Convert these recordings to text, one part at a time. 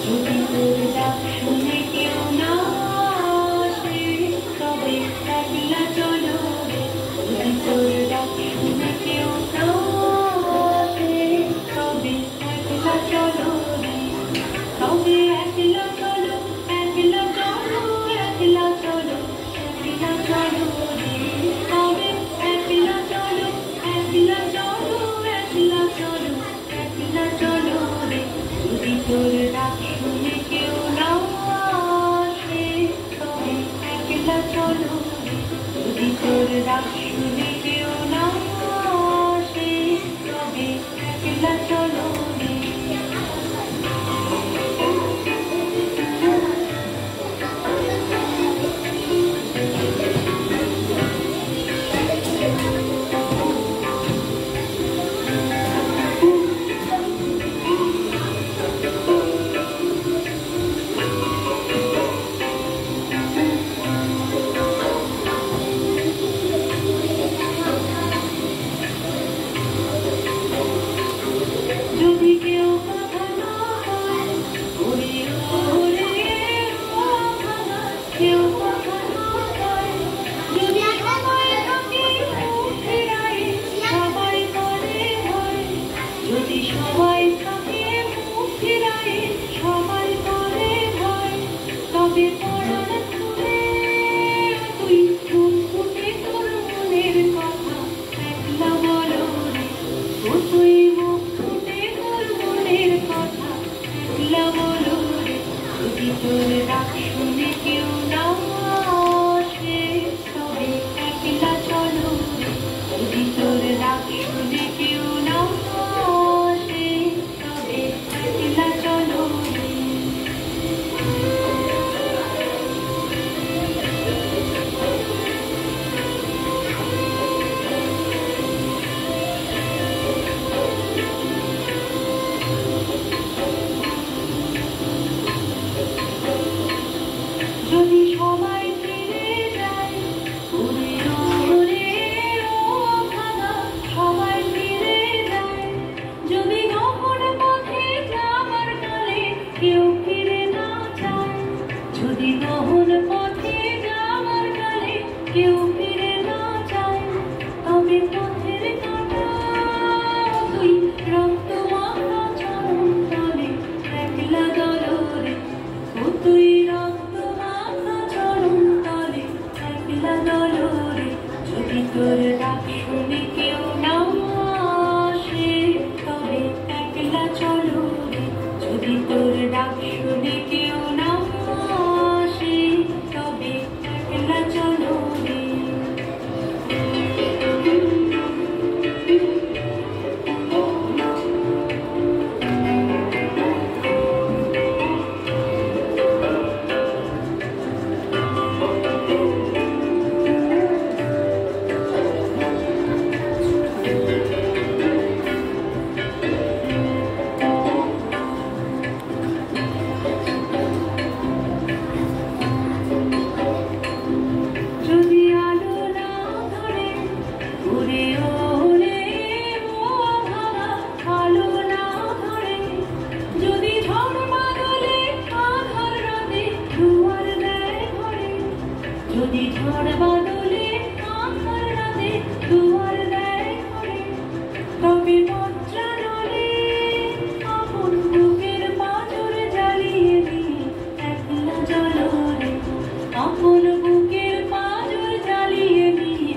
যদি তোর ডাক শুনে কেউ না আসে তবে একলা চলো রে। যদি তোর ডাক শুনে কেউ না আসে তবে একলা চলো রে। তবে একলা চলো, একলা চলো, একলা চলো, একলা চলো রে। তবে একলা চলো, একলা চলো, একলা চলো, একলা চলো রে। যদি তোর ডাক শুনে কেউ না আসে তবে একলা চলো রে। যদি তোর ডাক শুনে কেউ না আসে তবে একলা চলো রে। যদি কেউ কথা না হয় ওরে ওরে ও ভাঙা, কেউ কথা না হয় যদি সবাই থাকে মুখ ফেরায় সবাই করে ভয়। যদি সবাই থাকে মুখ ফেরায় সবাই করে ভয়। তবে পরাণ খুলে তুই মুখ ফুটে তোর মনের কথা একলা বলো রে। ও তুই মুখ ফুটে তোর মনের কথা একলা বলো রে। যদি তোর ডাক শুনে কেউ না আসে তবে একলা চলো রে। যদি তোর ডাক শুনে কেউ না আসে তবে একলা চলো রে। যদি সবাই ফিরে যায় ওরে ওরে ও ভাঙা, সবাই ফিরে যায়। যদি নহর পথে যাবার কালে কেউ ফিরে না যায়। যদি নহর পথে যাবার কালে কেউ ফিরে না যায় তবে পথের কাঁটা তুই রক্ত মাখা চরণ তলে একলা দলো রে। ও তুই রক্ত মাখা চরণ তলে একলা দলো রে। যদি তোর ডাক শুনে কেউ না আসে তবে একলা চলো রে। যদি তোর ডাক শুনে কেউ না আসে তবে একলা চলো রে। যদি আলো না ধরে ওরে ওরে ও ভাঙা, আলো না ধরে। যদি ঝড় বাদলে আঁধার রাতে দুয়ার দেয় ঘরে। যদি ঝড় বাদলে আঁধার রাতে দুয়ার দেয় ঘরে। তবে বজ্রানলে আপন বুকের পাঁজর জ্বালিয়ে দিয়ে একলা চলো রে। আপন বুকের পাঁজর জ্বালিয়ে দিয়ে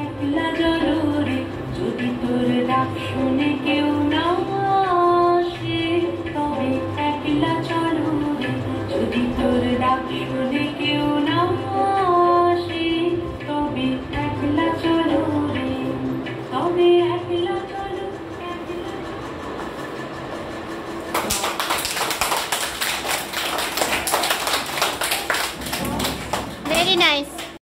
একলা চলো রে। যদি তোর ডাক শুনে কেউ না আসে তবে একলা চলো রে। যদি তোর ডাক শুনে কেউ না আসে তবে একলা চলো রে। তবে একলা চলো, একলা। Very nice.